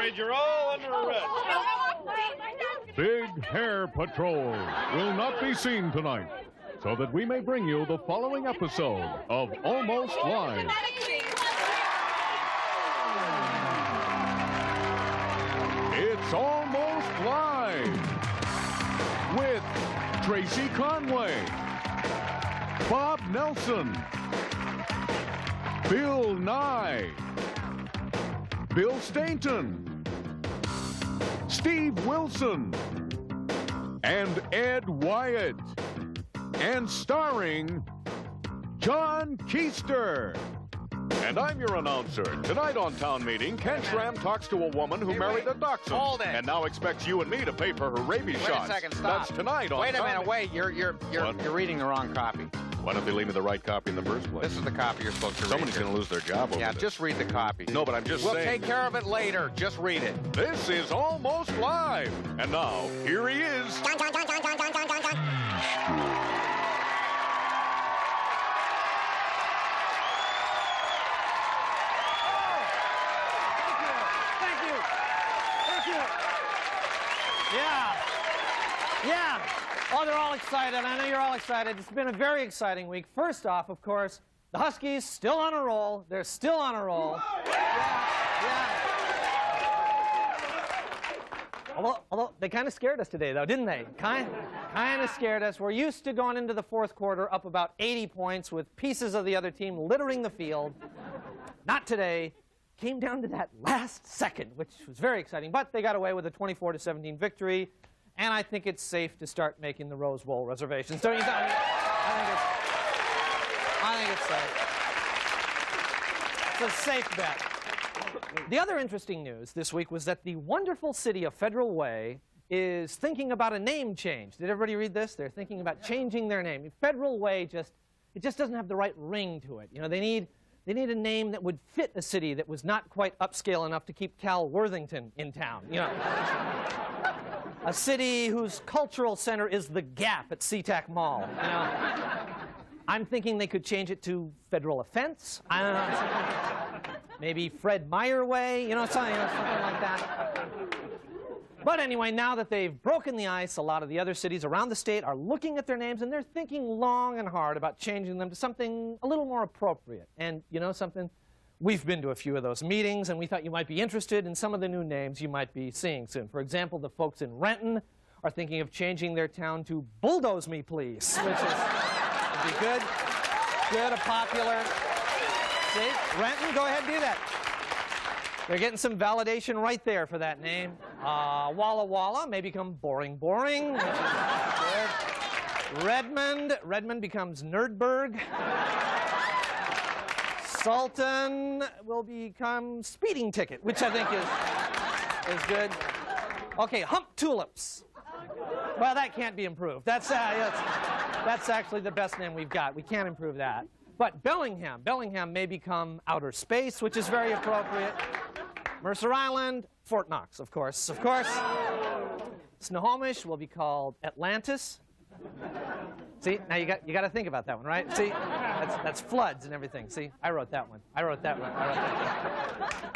afraid you're all under arrest. Big Hair Patrol will not be seen tonight, so that we may bring you the following episode of Almost Live. It's Almost Live with Tracy Conway, Bob Nelson, Bill Nye, Bill Stainton, Steve Wilson, and Ed Wyatt. And starring John Keister. And I'm your announcer. Tonight on Town Meeting, Ken Schramm talks to a woman who married a dachshund. Hold it. And now expects you and me to pay for her rabies shots. Wait a second, stop. That's tonight on Wait a Town minute, Meeting. wait. You're reading the wrong copy. Why don't they leave me the right copy in the first place? This is the copy you're supposed to read. Somebody's going to lose their job over Yeah, this. just read the copy. No, but I'm just We'll saying. take care of it later. Just read it. This is Almost Live. And now, here he is. Yeah. Oh, they're all excited. I know you're all excited. It's been a very exciting week. First off, of course, the Huskies still on a roll. They're still on a roll. Yeah. Although they kind of scared us today, though, didn't they? Kind of scared us. We're used to going into the fourth quarter up about 80 points with pieces of the other team littering the field. Not today. Came down to that last second, which was very exciting. But they got away with a 24-17 victory. And I think it's safe to start making the Rose Bowl reservations. Don't you think? I think it's safe. It's a safe bet. The other interesting news this week was that the wonderful city of Federal Way is thinking about a name change. Did everybody read this? They're thinking about changing their name. Federal Way just doesn't have the right ring to it. You know, they need a name that would fit a city that was not quite upscale enough to keep Cal Worthington in town. You know. A city whose cultural center is the Gap at SeaTac Mall. You know, I'm thinking they could change it to Federal Offense. I don't know. Maybe Fred Meyer Way. You know, something like that. But anyway, now that they've broken the ice, a lot of the other cities around the state are looking at their names and they're thinking long and hard about changing them to something a little more appropriate. And you know something? We've been to a few of those meetings, and we thought you might be interested in some of the new names you might be seeing soon. For example, the folks in Renton are thinking of changing their town to Bulldoze Me Please, which would be good, a popular. See, Renton, go ahead and do that. They're getting some validation right there for that name. Walla Walla may become Boring, which is good. Redmond becomes Nerdburg. Sultan will become Speeding Ticket, which I think is good. Okay, Hump Tulips. Well, that can't be improved. That's actually the best name we've got. We can't improve that. But Bellingham may become Outer Space, which is very appropriate. Mercer Island, Fort Knox, of course. Snohomish will be called Atlantis. See, now you got to think about that one, right? See, that's floods and everything. See, I wrote that one.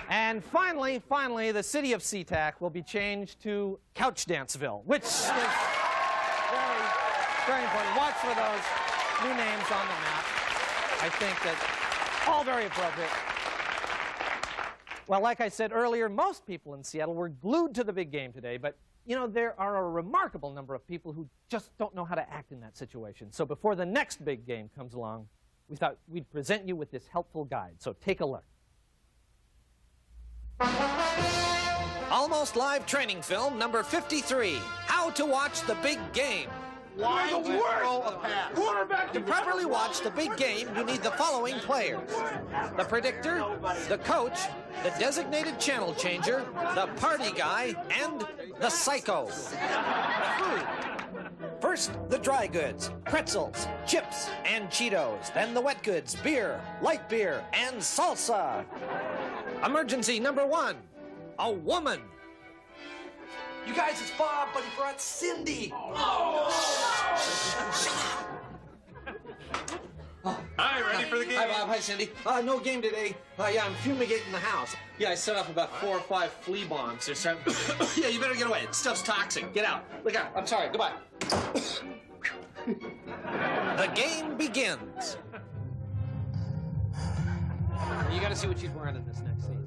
And finally, the city of SeaTac will be changed to Couch Danceville, which is very, very important. Watch for those new names on the map. I think that's all very appropriate. Well, like I said earlier, most people in Seattle were glued to the big game today, but you know, there are a remarkable number of people who just don't know how to act in that situation. So before the next big game comes along, we thought we'd present you with this helpful guide. So take a look. Almost Live training film number 53, How to Watch the Big Game. To properly watch the big game, you need the following players: the predictor, the coach, the designated channel changer, the party guy, and the psycho. The food. First, the dry goods, pretzels, chips, and Cheetos. Then the wet goods, beer, light beer, and salsa. Emergency number 1, a woman. You guys, it's Bob, but he brought Cindy. Hi, ready for the game? Hi, Bob. Hi, Cindy. No game today. Yeah, I'm fumigating the house. Yeah, I set off about 4 or 5 flea bombs or something. Yeah, you better get away. Stuff's toxic. Get out. Look out. I'm sorry. Goodbye. The game begins. You got to see what she's wearing in this next scene.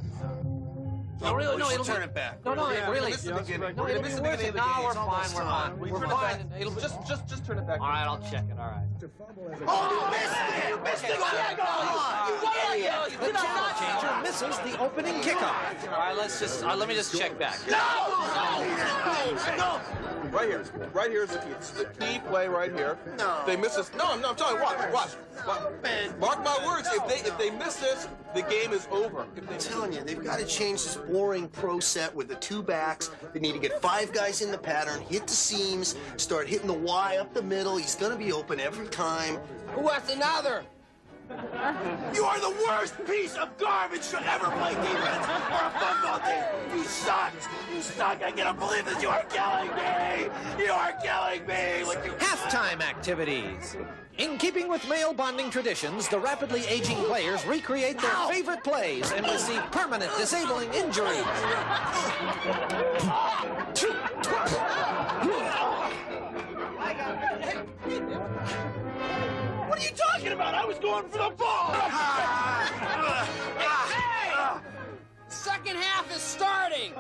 No, really, no, it'll turn it back. No, Yeah, really. miss the beginning. No, it'll be Miss the worth beginning it. of the No, game. we're It's fine. almost We're time. fine. We're Turn it fine. back. It'll Just turn it back. All right, I'll check it. All right. Oh, missed it! You missed it! The channel changer misses the opening kickoff. All right, let me just check back. No! Right here is the key play right here. No. They miss this. No, I'm telling you, watch. Mark my words, if they miss this, the game is over. I'm telling you, they've got to change this boring pro set with the 2 backs. They need to get 5 guys in the pattern, hit the seams, start hitting the Y up the middle. He's going to be open every time. Who wants another? You are the worst piece of garbage to ever play defense or a football team. You suck. You suck. I cannot believe this. You are killing me. You are killing me. Halftime activities. In keeping with male bonding traditions, the rapidly aging players recreate their favorite plays and receive permanent disabling injuries. What are you talking about? I was going for the ball. Hey! Second half is starting.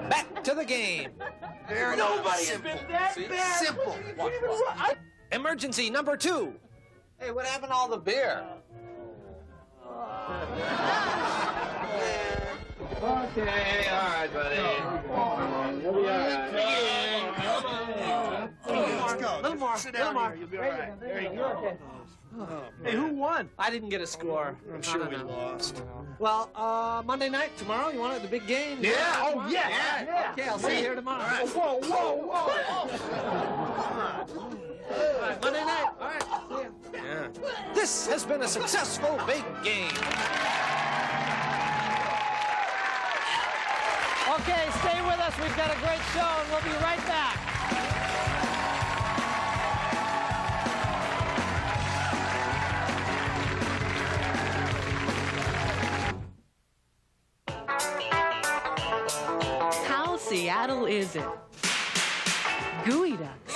Back to the game. Nobody's been that bad. Simple. Emergency number 2. Hey, what happened to all the beer? Okay, all right, buddy. You'll be all right. Let's go. Little more. Sit down here. You'll be all right. There you go. Hey, who won? I didn't get a score. I'm sure we lost. Well, Monday night, tomorrow, you want it, the big game? Yeah. Oh, yeah. Okay, I'll see you here tomorrow. Whoa. All right, Monday night. All right, see ya. Yeah. This has been a successful big game. Okay, stay with us. We've got a great show, and we'll be right back. How Seattle is it? Gooey ducks.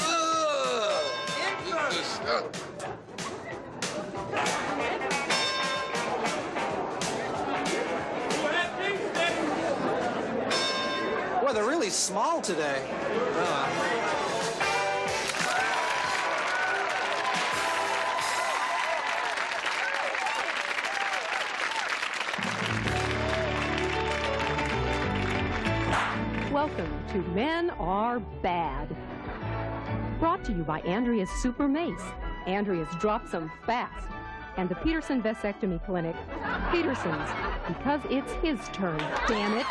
Boy, they're really small today. Welcome to Men Are Bad. Brought to you by Andrea's Super Mace. Andrea's drops them fast. And the Peterson Vasectomy Clinic. Peterson's, because it's his turn, damn it.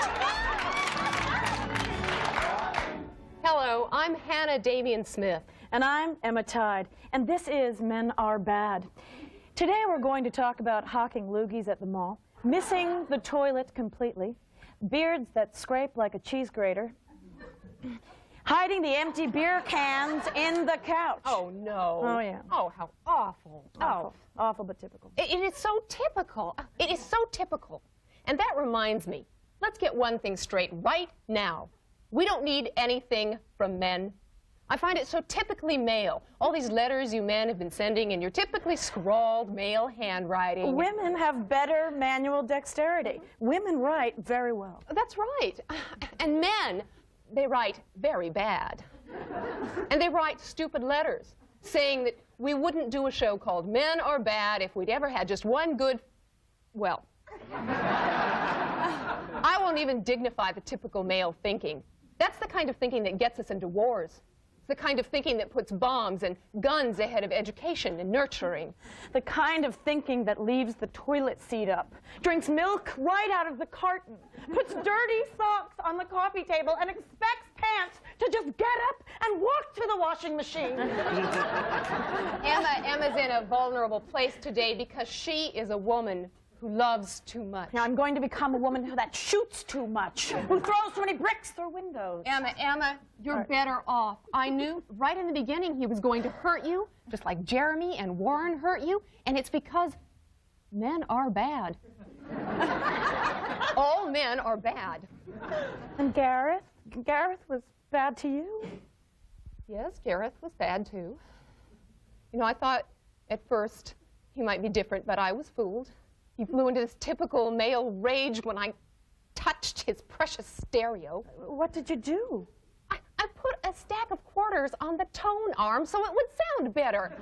Hello, I'm Hannah Davian Smith. And I'm Emma Tide, and this is Men Are Bad. Today we're going to talk about hawking loogies at the mall, missing the toilet completely, beards that scrape like a cheese grater, hiding the empty beer cans in the couch. Oh, no. Oh, yeah. Oh, how awful. Awful. Awful but typical. It is so typical. It is so typical. And that reminds me, let's get one thing straight right now. We don't need anything from men. I find it so typically male. All these letters you men have been sending in your typically scrawled male handwriting. Women have better manual dexterity. Women write very well. That's right. And men, they write very bad. And they write stupid letters saying that we wouldn't do a show called Men Are Bad if we'd ever had just one good, well, I won't even dignify the typical male thinking. That's the kind of thinking that gets us into wars. It's the kind of thinking that puts bombs and guns ahead of education and nurturing. The kind of thinking that leaves the toilet seat up, drinks milk right out of the carton, puts dirty socks on the coffee table, and expects pants to just get up and walk to the washing machine. Emma's in a vulnerable place today because she is a woman who loves too much. Now I'm going to become a woman that shoots too much, who throws too many bricks through windows. Emma, you're better off. I knew right in the beginning he was going to hurt you, just like Jeremy and Warren hurt you, and it's because men are bad. All men are bad. And Gareth? Gareth was bad to you? Yes, Gareth was bad too. You know, I thought at first he might be different, but I was fooled. He flew into this typical male rage when I touched his precious stereo. What did you do? I put a stack of quarters on the tone arm so it would sound better.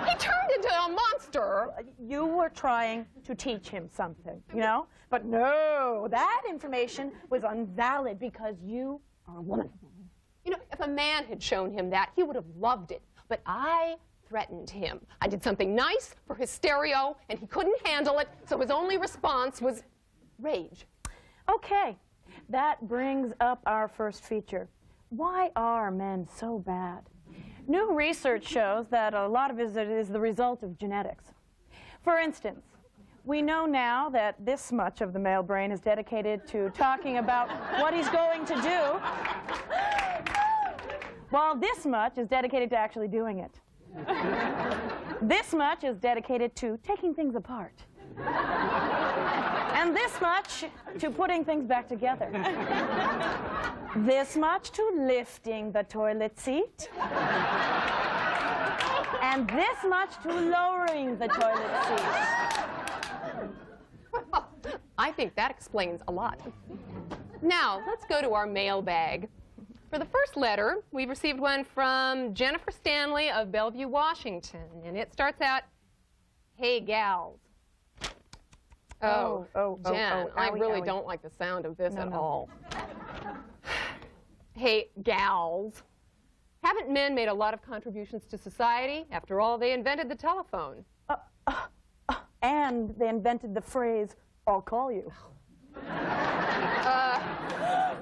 He turned into a monster. You were trying to teach him something, you know? But no, that information was invalid because you are a woman. You know, if a man had shown him that, he would have loved it. But I threatened him. I did something nice for his stereo, and he couldn't handle it, so his only response was rage. Okay, that brings up our first feature. Why are men so bad? New research shows that a lot of it is the result of genetics. For instance, we know now that this much of the male brain is dedicated to talking about what he's going to do, while this much is dedicated to actually doing it. This much is dedicated to taking things apart. And this much to putting things back together. This much to lifting the toilet seat. And this much to lowering the toilet seat. Well, I think that explains a lot. Now, let's go to our mailbag. For the first letter, we received one from Jennifer Stanley of Bellevue, Washington, and it starts out, "Hey, gals." Jen, I really don't like the sound of this at all. Hey, gals. Haven't men made a lot of contributions to society? After all, they invented the telephone. And they invented the phrase, "I'll call you."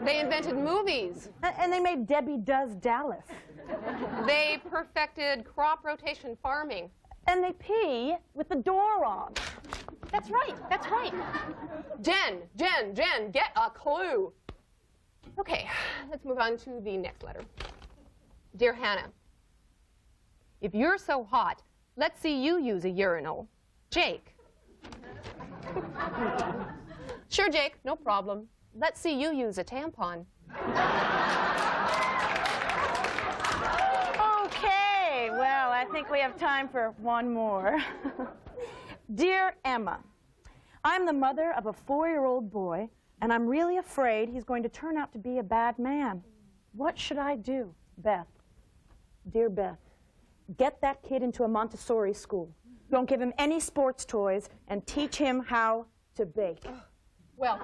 They invented movies. And they made Debbie Does Dallas. They perfected crop rotation farming. And they pee with the door on. That's right, that's right. Jen, get a clue. Okay, let's move on to the next letter. Dear Hannah, if you're so hot, let's see you use a urinal. Jake. Sure, Jake, no problem. Let's see you use a tampon. Okay, well, I think we have time for one more. Dear Emma, I'm the mother of a 4-year-old boy, and I'm really afraid he's going to turn out to be a bad man. What should I do? Beth. Dear Beth, get that kid into a Montessori school. Don't give him any sports toys, and teach him how to bake. Well,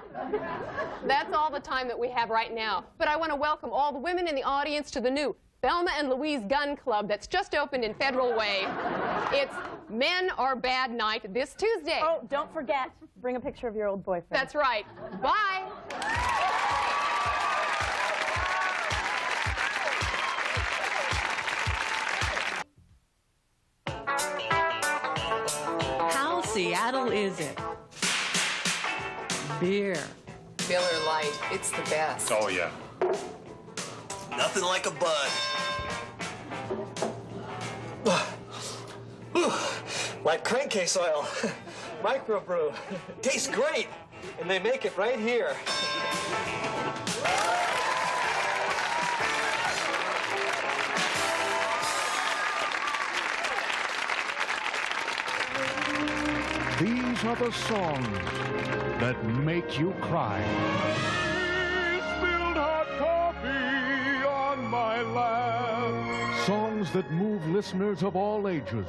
that's all the time that we have right now. But I want to welcome all the women in the audience to the new Thelma and Louise Gun Club that's just opened in Federal Way. It's Men Are Bad Night this Tuesday. Oh, don't forget, bring a picture of your old boyfriend. That's right. Bye. How Seattle is it? Beer. Miller Lite, it's the best. Oh, yeah. Nothing like a bud. Like crankcase oil. Microbrew. Tastes great. And they make it right here. These are the songs that make you cry. Spilled hot coffee on my lap. Songs that move listeners of all ages.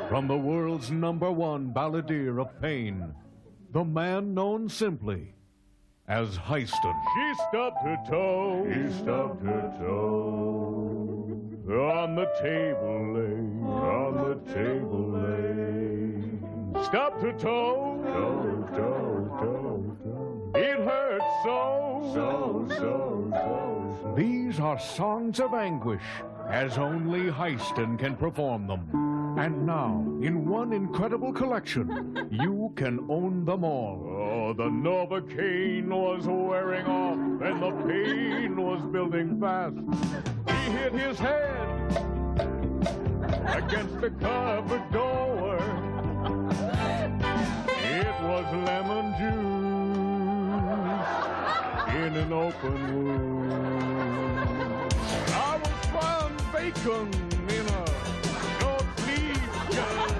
From the world's #1 balladeer of pain, the man known simply as Heiston. She stubbed her toe. He stubbed her toe. On the table lay, on the table lay. Stubbed her toe. Toe, toe, toe, toe. It hurt so. These are songs of anguish, as only Heiston can perform them. And now, in one incredible collection, you can own them all. Oh, the Novocaine was wearing off, and the pain was building fast. He hit his head against the cupboard door. It was lemon juice in an open wound. I was frying bacon in a short sleeve shirt.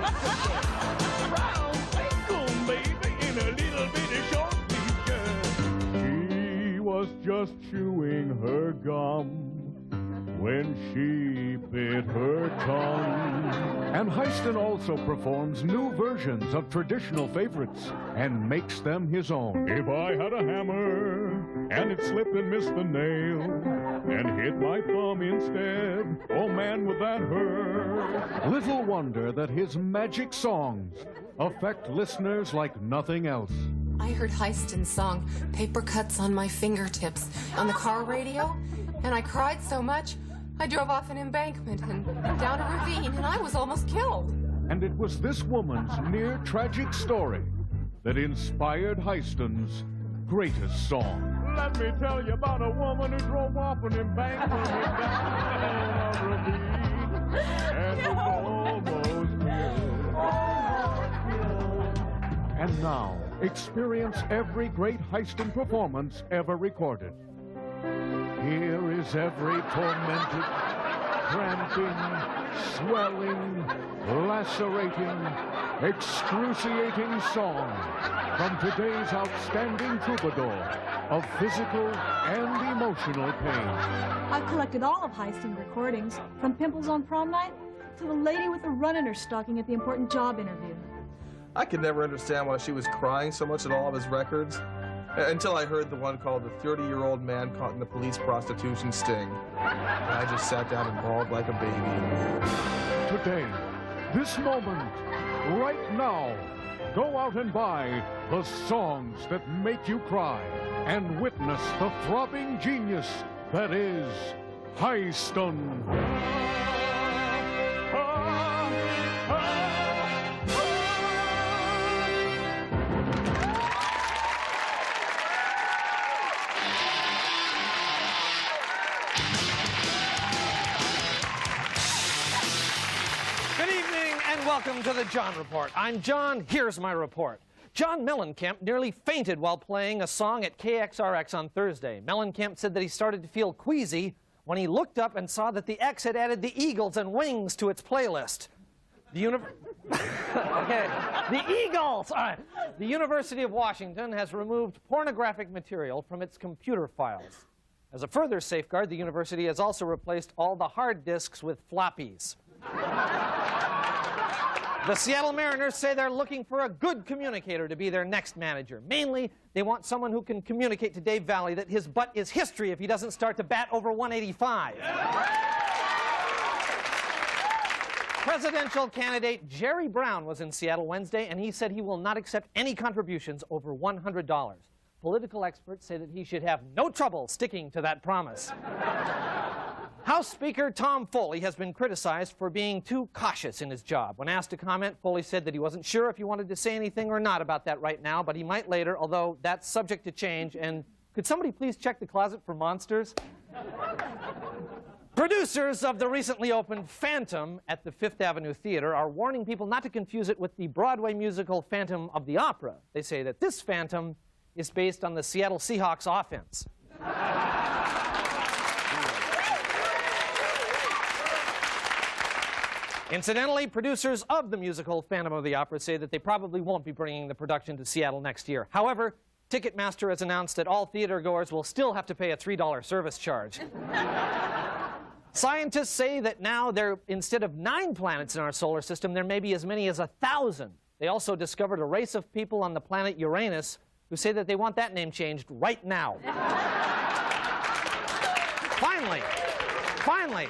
Brown bacon, baby, in a little bitty short sleeve shirt. She was just chewing her gum when she bit her tongue. And Heiston also performs new versions of traditional favorites and makes them his own. If I had a hammer and it slipped and missed the nail and hit my thumb instead, oh man, would that hurt. Little wonder that his magic songs affect listeners like nothing else. I heard Heiston's song, Paper Cuts on My Fingertips, on the car radio, and I cried so much, I drove off an embankment and down a ravine, and I was almost killed. And it was this woman's near tragic story that inspired Heiston's greatest song. Let me tell you about a woman who drove off an embankment and down a ravine and was almost killed. And now, experience every great Heiston performance ever recorded. Here is every tormented, cramping, swelling, lacerating, excruciating song from today's outstanding troubadour of physical and emotional pain. I've collected all of Heiston's recordings, from Pimples on Prom Night to the lady with a run in her stocking at the important job interview. I could never understand why she was crying so much at all of his records. Until I heard the one called The 30-Year-Old Man Caught in the Police Prostitution Sting. And I just sat down and bawled like a baby. Today, this moment, right now, go out and buy the songs that make you cry and witness the throbbing genius that is Heiston. Welcome to the John Report. I'm John. Here's my report. John Mellencamp nearly fainted while playing a song at KXRX on Thursday. Mellencamp said that he started to feel queasy when he looked up and saw that the X had added the Eagles and Wings to its playlist. The Eagles! All right. The University of Washington has removed pornographic material from its computer files. As a further safeguard, the university has also replaced all the hard disks with floppies. The Seattle Mariners say they're looking for a good communicator to be their next manager. Mainly, they want someone who can communicate to Dave Valley that his butt is history if he doesn't start to bat over 185. Presidential candidate Jerry Brown was in Seattle Wednesday, and he said he will not accept any contributions over $100. Political experts say that he should have no trouble sticking to that promise. House Speaker Tom Foley has been criticized for being too cautious in his job. When asked to comment, Foley said that he wasn't sure if he wanted to say anything or not about that right now, but he might later, although that's subject to change. And could somebody please check the closet for monsters? Producers of the recently opened Phantom at the Fifth Avenue Theater are warning people not to confuse it with the Broadway musical Phantom of the Opera. They say that this Phantom is based on the Seattle Seahawks offense. Incidentally, producers of the musical Phantom of the Opera say that they probably won't be bringing the production to Seattle next year. However, Ticketmaster has announced that all theatergoers will still have to pay a $3 service charge. Scientists say that now instead of 9 planets in our solar system, there may be as many as 1,000. They also discovered a race of people on the planet Uranus who say that they want that name changed right now. Finally,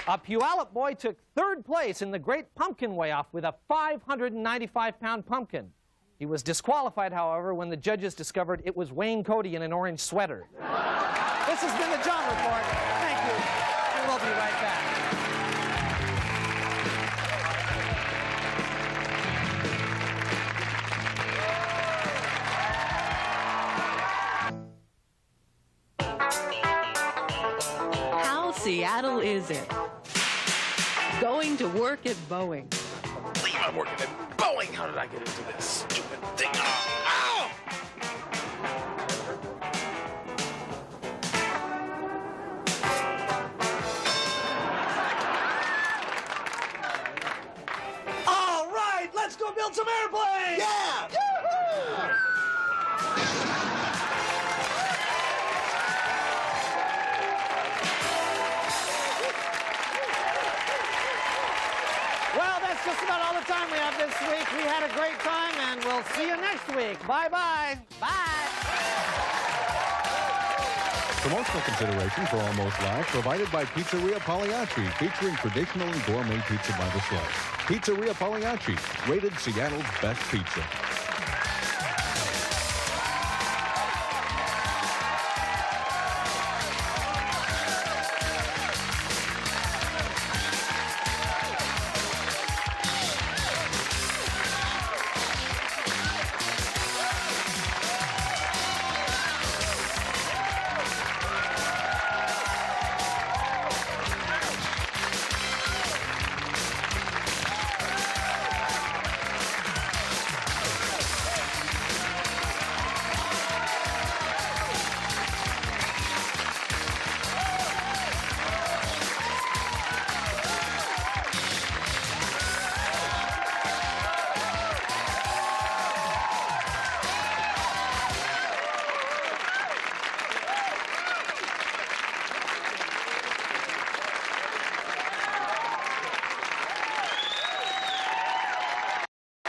a Puyallup boy took 3rd place in the Great Pumpkin Weigh-Off with a 595-pound pumpkin. He was disqualified, however, when the judges discovered it was Wayne Cody in an orange sweater. This has been the John Report. Thank you, and we'll be right back. Seattle is it? Going to work at Boeing. Believe I'm working at Boeing. How did I get into this stupid thing? Ow! All right, let's go build some airplanes! Yeah! Well, that's just about all the time we have this week. We had a great time, and we'll see you next week. Bye-bye. Bye. Promotional consideration for Almost Live provided by Pizzeria Pagliacci, featuring traditional and gourmet pizza by the slice. Pizzeria Pagliacci, rated Seattle's best pizza.